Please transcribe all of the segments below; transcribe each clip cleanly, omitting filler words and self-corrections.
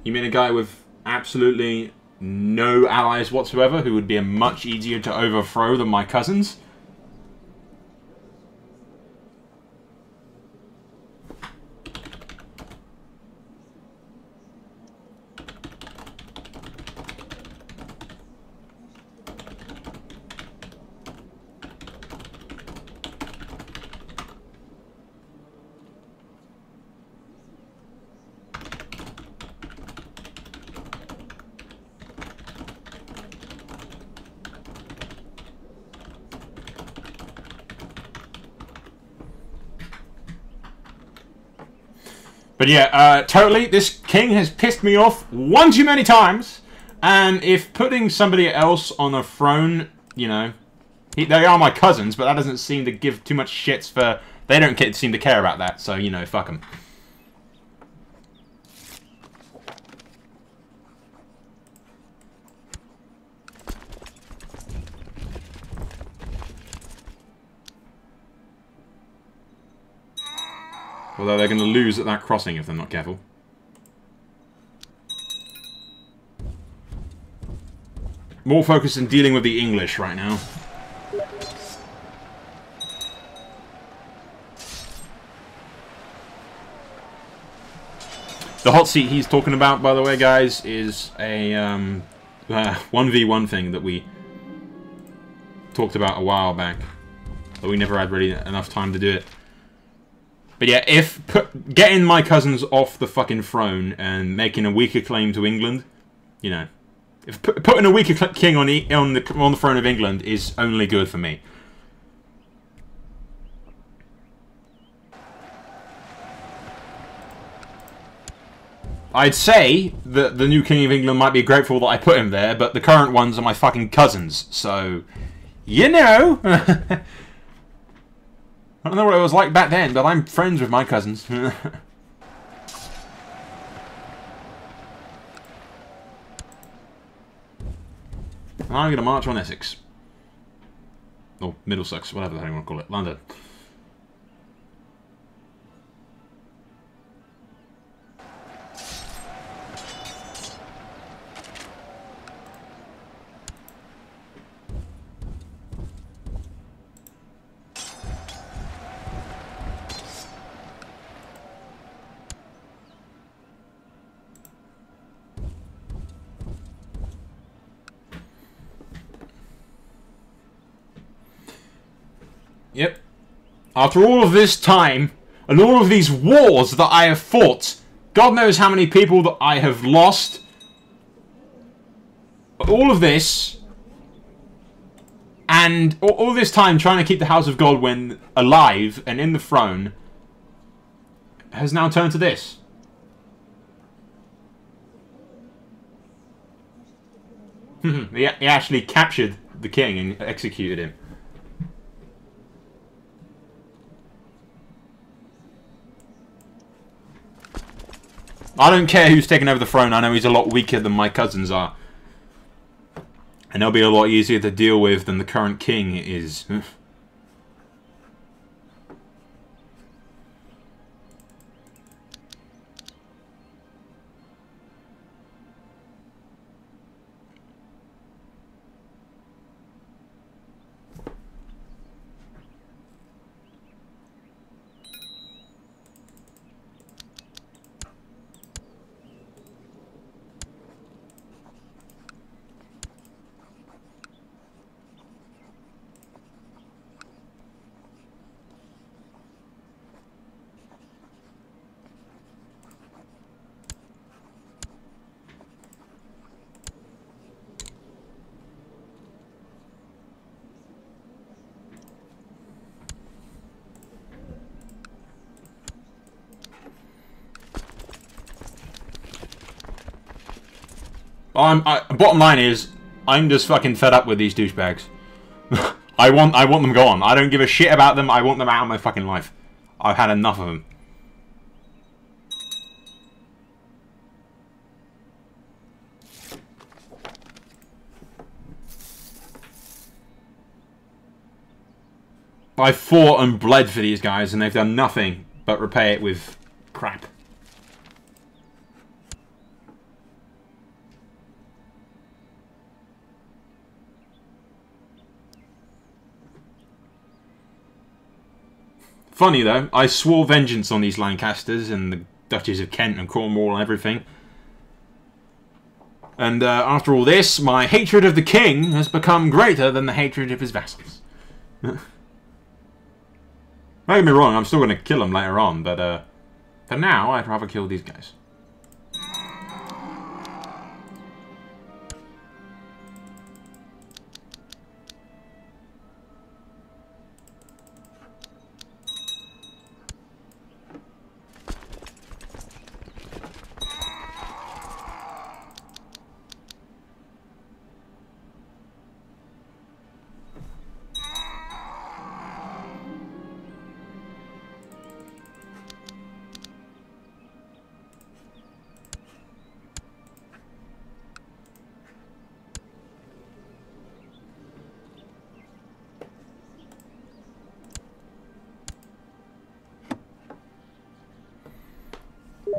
You mean a guy with absolutely no allies whatsoever, who would be much easier to overthrow than my cousins? But yeah, totally, this king has pissed me off one too many times, and if putting somebody else on a throne, you know, they are my cousins, but that doesn't seem to give too much shits for, they don't seem to care about that, so, you know, fuck them. Although they're going to lose at that crossing if they're not careful. More focused in dealing with the English right now. The hot seat he's talking about, by the way, guys, is a 1v1 thing that we talked about a while back. But we never had really enough time to do it. But yeah, if getting my cousins off the fucking throne and making a weaker claim to England, you know, if putting a weaker king on the throne of England is only good for me. I'd say that the new king of England might be grateful that I put him there, but the current ones are my fucking cousins, so you know. I don't know what it was like back then, but I'm friends with my cousins. I'm going to march on Essex. Or Middlesex, whatever the hell you want to call it. London. Yep. After all of this time, and all of these wars that I have fought, God knows how many people that I have lost, all of this, and all this time trying to keep the House of Godwin alive and in the throne, has now turned to this. He actually captured the king and executed him. I don't care who's taking over the throne, I know he's a lot weaker than my cousins are. And they'll be a lot easier to deal with than the current king is. Bottom line is, I'm just fucking fed up with these douchebags. I want them gone. I don't give a shit about them. I want them out of my fucking life. I've had enough of them. I fought and bled for these guys, and they've done nothing but repay it with crap. Funny though, I swore vengeance on these Lancasters and the Duchies of Kent and Cornwall and everything. And after all this, my hatred of the king has become greater than the hatred of his vassals. Don't get me wrong, I'm still going to kill them later on, but for now, I'd rather kill these guys.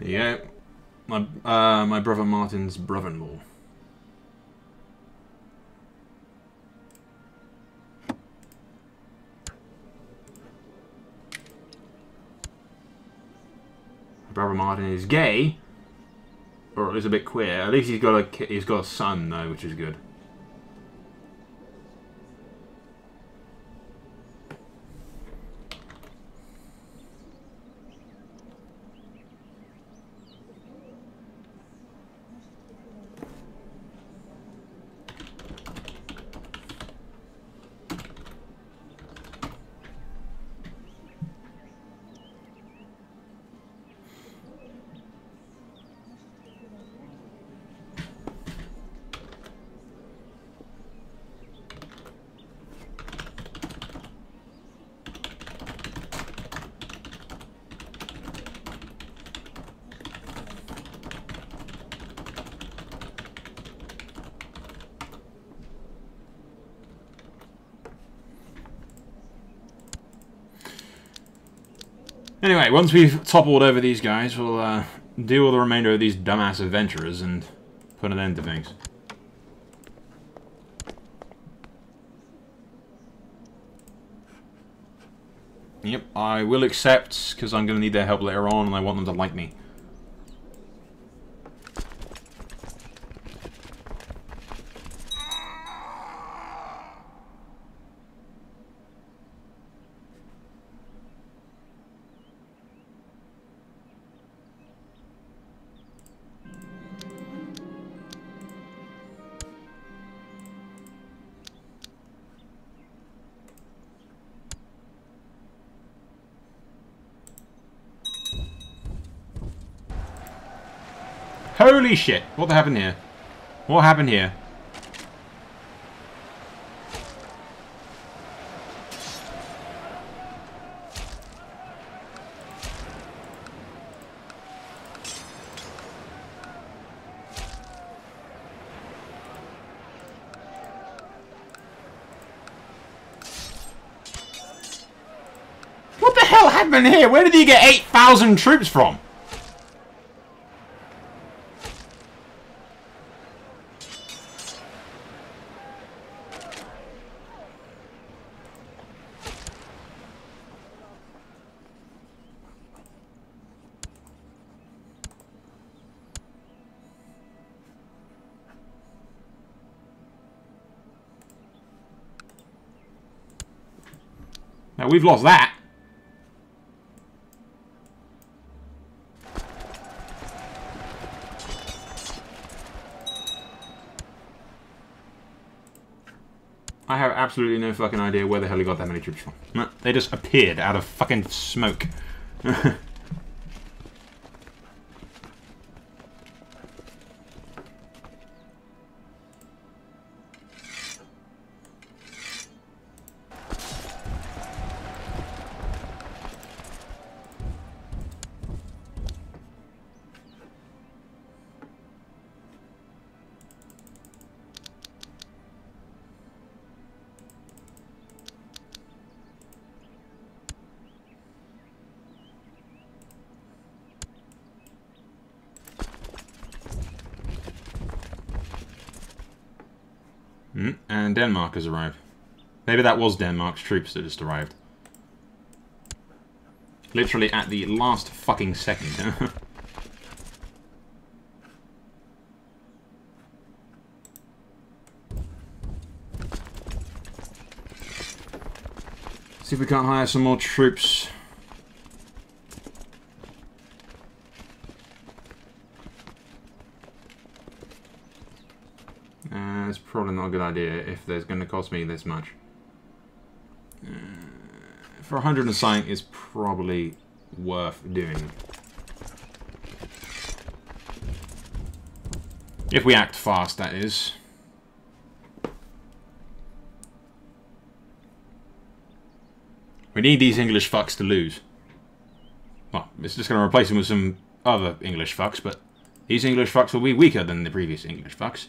There you go. My brother Martin's brother-in-law. My brother Martin is gay, or at least a bit queer. At least he's got a son though, which is good. Anyway, once we've toppled over these guys, we'll deal with the remainder of these dumbass adventurers and put an end to things. Yep, I will accept, because I'm going to need their help later on, and I want them to like me. Holy shit! What happened here? What happened here? What the hell happened here? Where did he get 8,000 troops from? Now we've lost that. I have absolutely no fucking idea where the hell he got that many troops from. No, they just appeared out of fucking smoke. And Denmark has arrived. Maybe that was Denmark's troops that just arrived. Literally at the last fucking second. See if we can't hire some more troops. It's probably not a good idea if there's going to cost me this much. For 100 and something, it's probably worth doing. If we act fast, that is. We need these English fucks to lose. Well, it's just going to replace them with some other English fucks, but these English fucks will be weaker than the previous English fucks,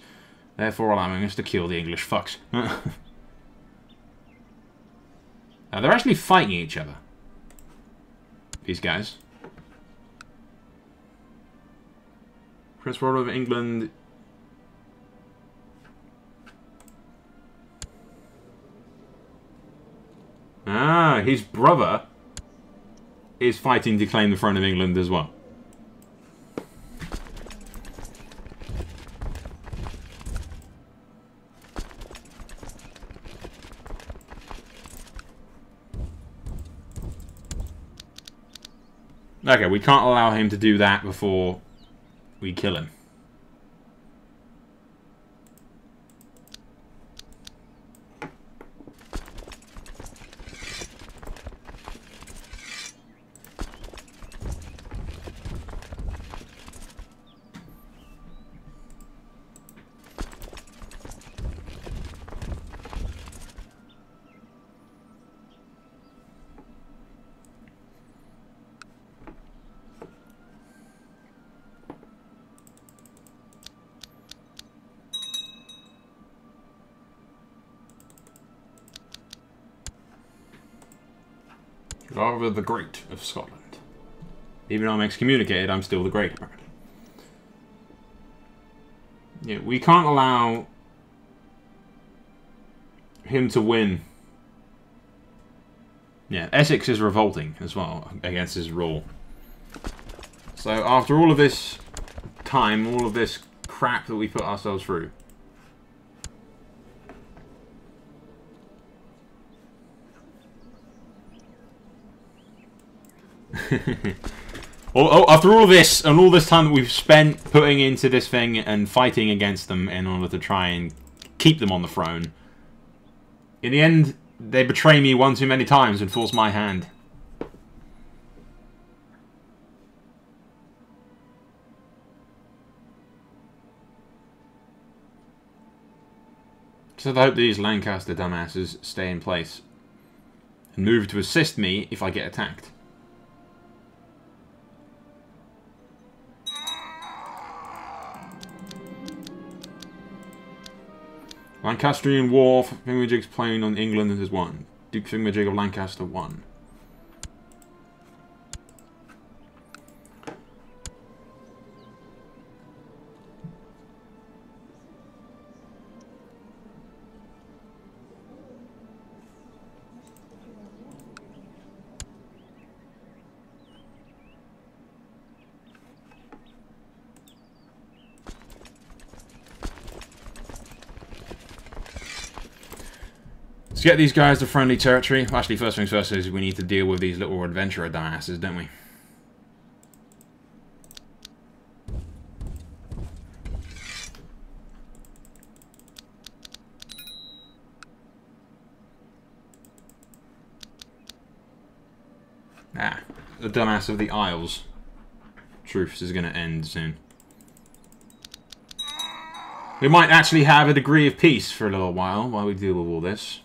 therefore allowing us to kill the English fucks. They're actually fighting each other. These guys. Prince Royal of England. Ah, his brother is fighting to claim the throne of England as well. Okay, we can't allow him to do that before we kill him. Rather the Great of Scotland. Even though I'm excommunicated, I'm still the Great, apparently. Yeah, we can't allow him to win. Yeah, Essex is revolting as well against his rule. So after all of this time, all of this crap that we put ourselves through, after all of this and all this time that we've spent putting into this thing and fighting against them in order to try and keep them on the throne, in the end they betray me one too many times and force my hand. So I hope these Lancaster dumbasses stay in place and move to assist me if I get attacked. Lancastrian War, Thingamajig's playing on England has won. Duke Thingamajig of Lancaster won. To get these guys to friendly territory, well, actually first things first is we need to deal with these little adventurer dumbasses, don't we? Ah, the dumbass of the Isles. Truce is going to end soon. We might actually have a degree of peace for a little while we deal with all this.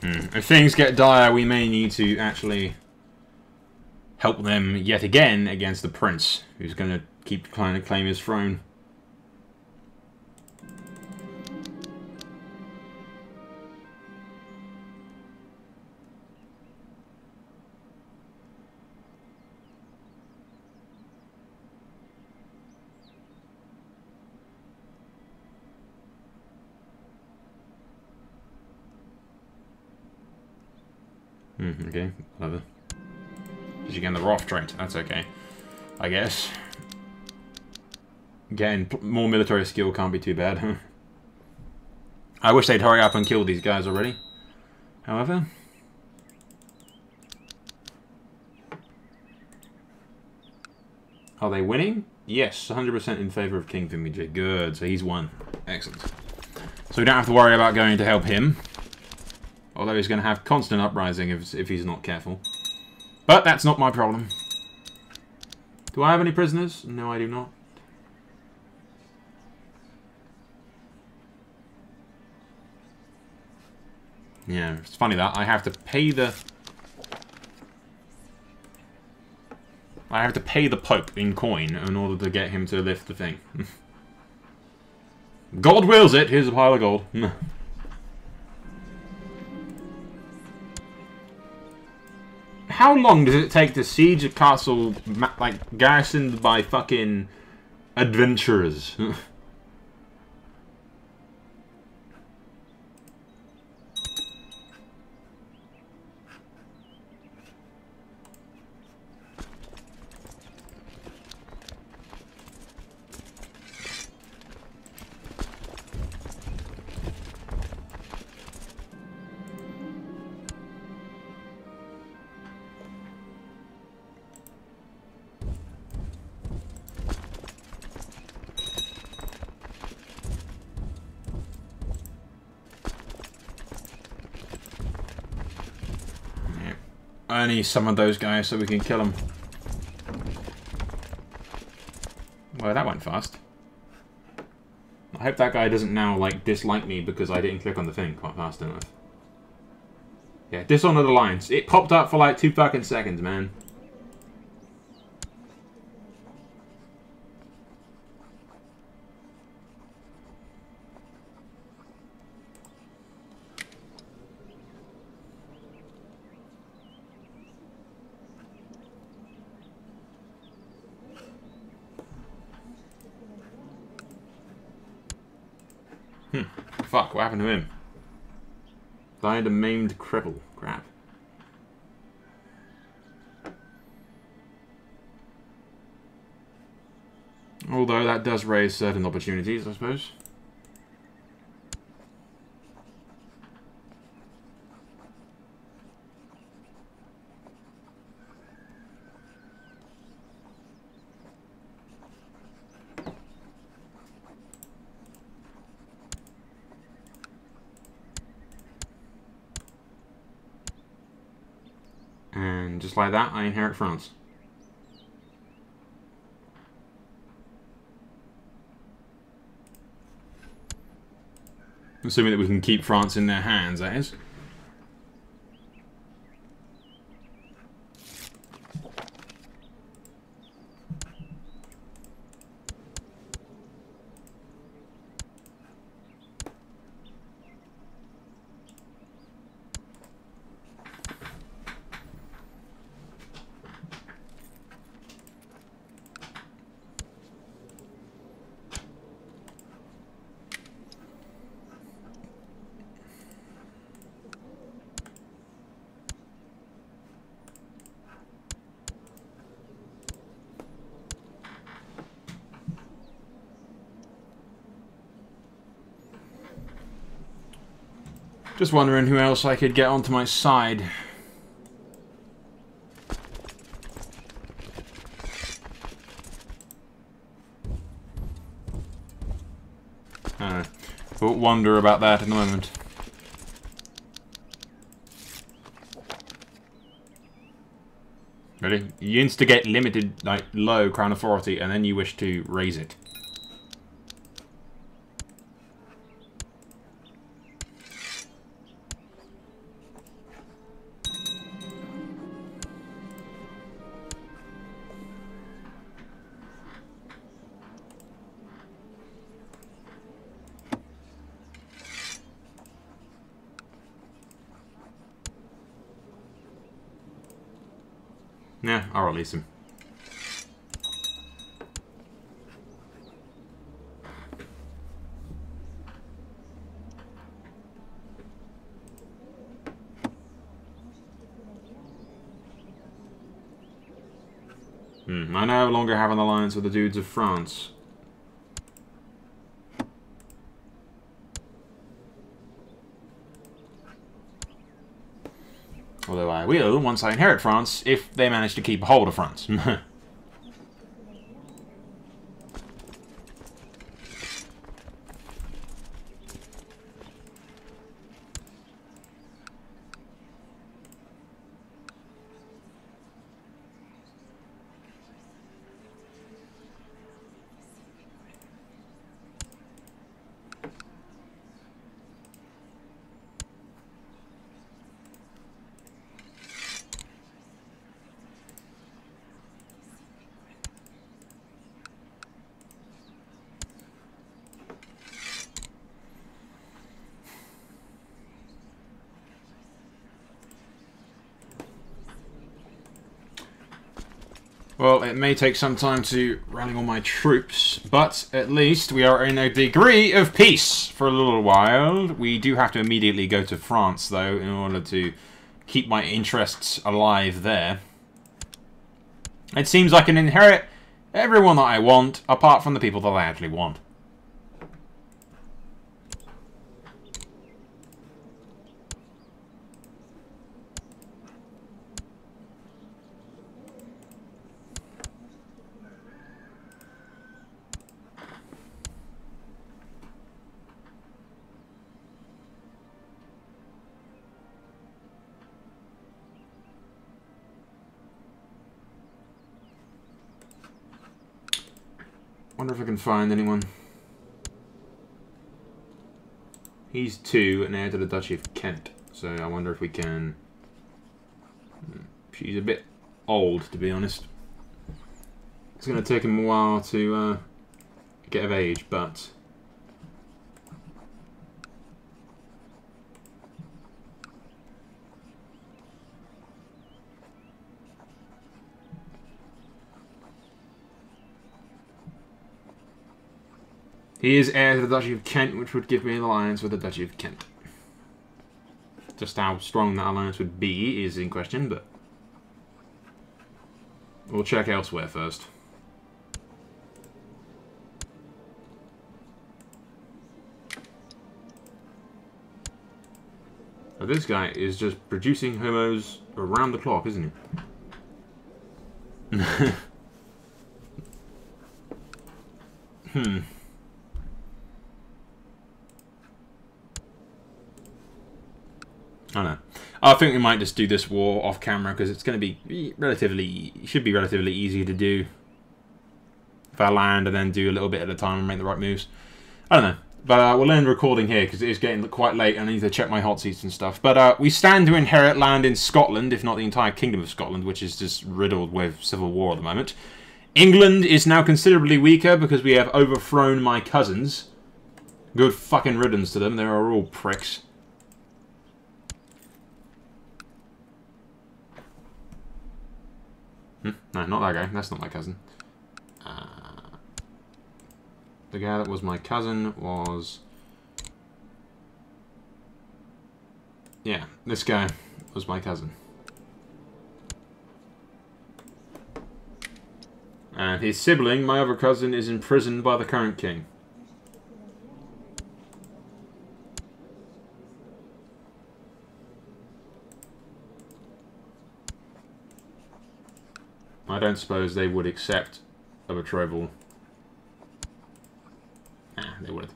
If things get dire, we may need to actually help them yet again against the prince, who's going to keep trying to claim his throne. Okay, whatever. Did you get the Roth trait? That's okay, I guess. Getting more military skill can't be too bad. I wish they'd hurry up and kill these guys already. However... Are they winning? Yes, 100% in favour of King Vimiji. Good, so he's won. Excellent. So we don't have to worry about going to help him. Although he's going to have constant uprising if he's not careful. But that's not my problem. Do I have any prisoners? No, I do not. Yeah, it's funny that I have to pay the... I have to pay the Pope in coin in order to get him to lift the thing. God wills it! Here's a pile of gold. How long does it take to siege a castle, like, garrisoned by fucking adventurers? I need some of those guys so we can kill them. Well, that went fast. I hope that guy doesn't now, like, dislike me because I didn't click on the thing quite fast enough. Yeah, Dishonored Alliance. It popped up for like 2 fucking seconds, man. Fuck, what happened to him? Died a maimed cripple. Crap. Although that does raise certain opportunities, I suppose. And just like that, I inherit France. Assuming that we can keep France in their hands, that is. Just wondering who else I could get onto my side. I don't know. But wonder about that in a moment. Ready? You instigate limited, like, low crown authority, and then you wish to raise it. Yeah, I'll release him. I no longer have an alliance with the dudes of France. Although I will, once I inherit France, if they manage to keep a hold of France. Well, it may take some time to rally all my troops, but at least we are in a degree of peace for a little while. We do have to immediately go to France, though, in order to keep my interests alive there. It seems I can inherit everyone that I want, apart from the people that I actually want. Wonder if I can find anyone. He's 2 and heir to the Duchy of Kent, so I wonder if we can... She's a bit old, to be honest. It's going to take him a while to get of age, but... He is heir to the Duchy of Kent, which would give me an alliance with the Duchy of Kent. Just how strong that alliance would be is in question, but... We'll check elsewhere first. But this guy is just producing homos around the clock, isn't he? I don't know. I think we might just do this war off camera because it's going to be relatively, should be relatively easy to do. If I land and then do a little bit at a time and make the right moves. I don't know. But we'll end recording here because it is getting quite late and I need to check my hot seats and stuff. But we stand to inherit land in Scotland, if not the entire Kingdom of Scotland, which is just riddled with civil war at the moment. England is now considerably weaker because we have overthrown my cousins. Good fucking riddance to them. They are all pricks. No, not that guy. That's not my cousin. The guy that was my cousin was... Yeah, this guy was my cousin. And his sibling, my other cousin, is imprisoned by the current king. I don't suppose they would accept a betrothal. Nah, they wouldn't.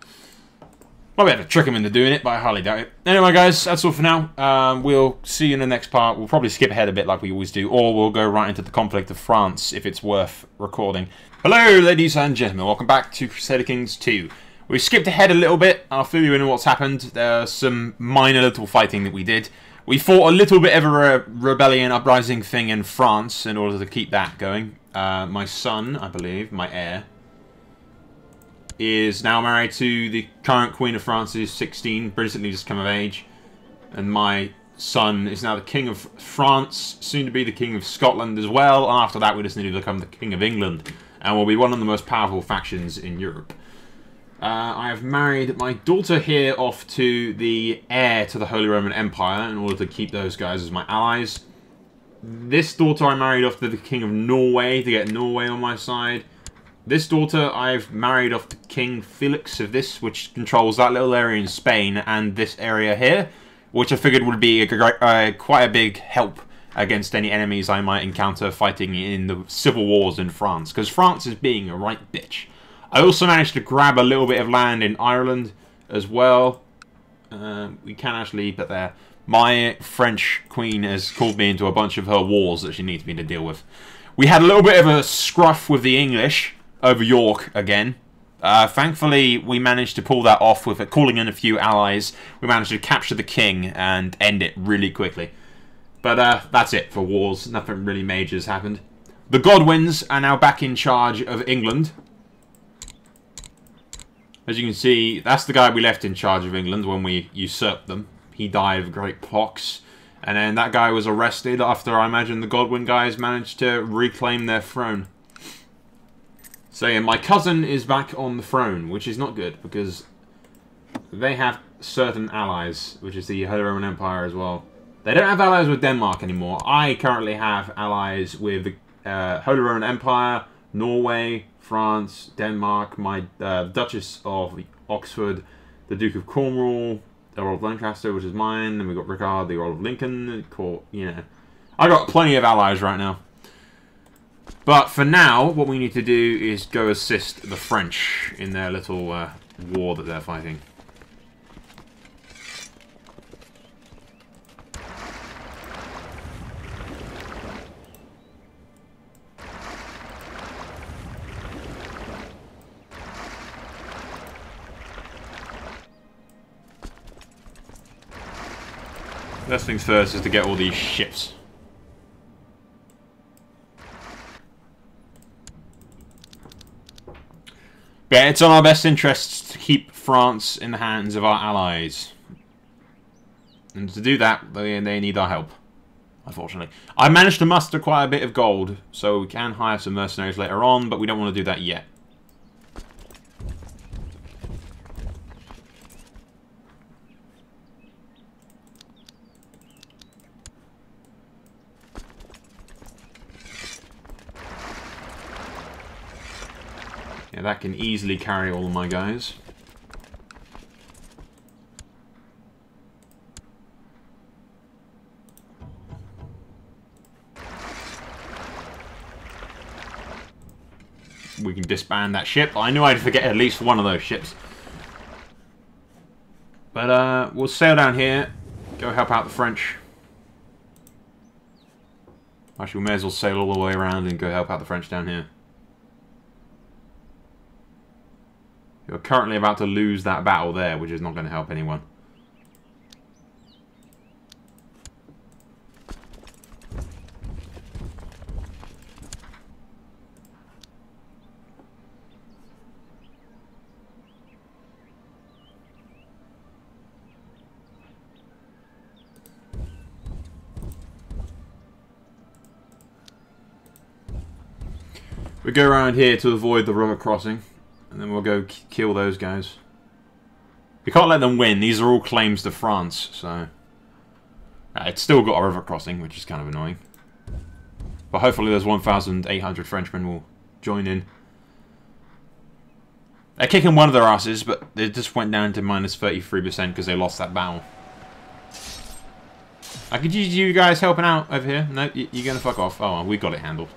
Well, we have to trick them into doing it, but I highly doubt it. Anyway, guys, that's all for now. We'll see you in the next part. We'll probably skip ahead a bit like we always do, or we'll go right into the conflict of France if it's worth recording. Hello, ladies and gentlemen. Welcome back to Crusader Kings 2. We skipped ahead a little bit. I'll fill you in on what's happened. There's some minor little fighting that we did. We fought a little bit of a rebellion uprising thing in France in order to keep that going. My son, I believe, my heir, is now married to the current Queen of France, who's 16, recently just come of age. And my son is now the King of France, soon to be the King of Scotland as well, and after that we just need to become the King of England, and we'll be one of the most powerful factions in Europe. I have married my daughter here off to the heir to the Holy Roman Empire in order to keep those guys as my allies. This daughter I married off to the King of Norway to get Norway on my side. This daughter I've married off to King Felix of this, which controls that little area in Spain and this area here, which I figured would be quite a big help against any enemies I might encounter fighting in the civil wars in France, because France is being a right bitch. I also managed to grab a little bit of land in Ireland as well. We can actually, but there. My French queen has called me into a bunch of her wars that she needs me to deal with. We had a little bit of a scruff with the English over York again. Thankfully, we managed to pull that off with calling in a few allies. We managed to capture the king and end it really quickly. But that's it for wars. Nothing really major has happened. The Godwins are now back in charge of England. As you can see, that's the guy we left in charge of England when we usurped them. He died of great pox. And then that guy was arrested after, I imagine, the Godwin guys managed to reclaim their throne. So yeah, my cousin is back on the throne, which is not good, because they have certain allies, which is the Holy Roman Empire as well. They don't have allies with Denmark anymore. I currently have allies with the Holy Roman Empire, Norway, France, Denmark, my Duchess of Oxford, the Duke of Cornwall, the Earl of Lancaster, which is mine, and we've got Ricard, the Earl of Lincoln, you know. I got plenty of allies right now. But for now, what we need to do is go assist the French in their little war that they're fighting. First things first is to get all these ships. Yeah, it's on our best interests to keep France in the hands of our allies. And to do that, they need our help, unfortunately. I managed to muster quite a bit of gold, so we can hire some mercenaries later on, but we don't want to do that yet. Yeah, that can easily carry all of my guys. We can disband that ship. I knew I'd forget at least one of those ships. But we'll sail down here, go help out the French. Actually, we may as well sail all the way around and go help out the French down here. You're currently about to lose that battle there, which is not going to help anyone. We go around here to avoid the river crossing. And then we'll go kill those guys. We can't let them win. These are all claims to France, so... it's still got a river crossing, which is kind of annoying. But hopefully those 1,800 Frenchmen will join in. They're kicking one of their asses, but they just went down to minus 33% because they lost that battle. I could use you guys helping out over here. No, you're going to fuck off. Oh, well, we got it handled.